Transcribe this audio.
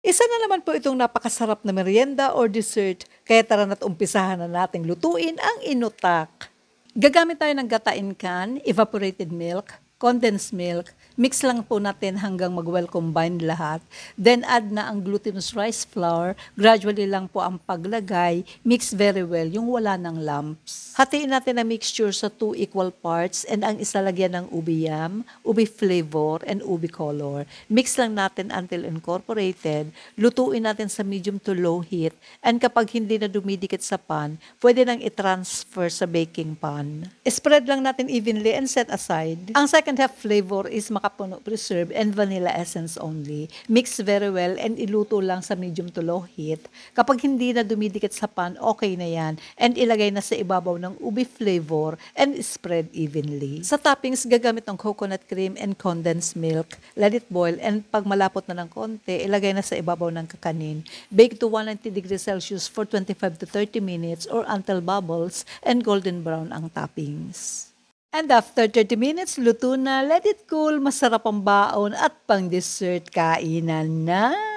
Isa na naman po itong napakasarap na merienda or dessert, kaya tara na't umpisahan na nating lutuin ang inutak. Gagamit tayo ng gata in can, evaporated milk, condensed milk, mix lang po natin hanggang mag-well combined lahat. Then add na ang glutinous rice flour, gradually lang po ang paglagay, mix very well yung wala ng lumps. Hatiin natin ang mixture sa 2 equal parts and ang isa lagyan ng ubi yam, ubi flavor, and ubi color. Mix lang natin until incorporated, lutuin natin sa medium to low heat, and kapag hindi na dumidikit sa pan, pwede nang i-transfer sa baking pan. Spread lang natin evenly and set aside. Ang second half flavor is makapuno preserve and vanilla essence only. Mix very well and iluto lang sa medium to low heat. Kapag hindi na dumidikit sa pan, okay na yan. And ilagay na sa ibabaw ng ubi flavor and spread evenly. Sa toppings, gagamit ng coconut cream and condensed milk. Let it boil and pag malapot na ng konti, ilagay na sa ibabaw ng kakanin. Bake to 190 degrees Celsius for 25 to 30 minutes or until bubbles and golden brown ang toppings. And after 30 minutes, luto na, let it cool, masarap ang baon at pang dessert, kainan na!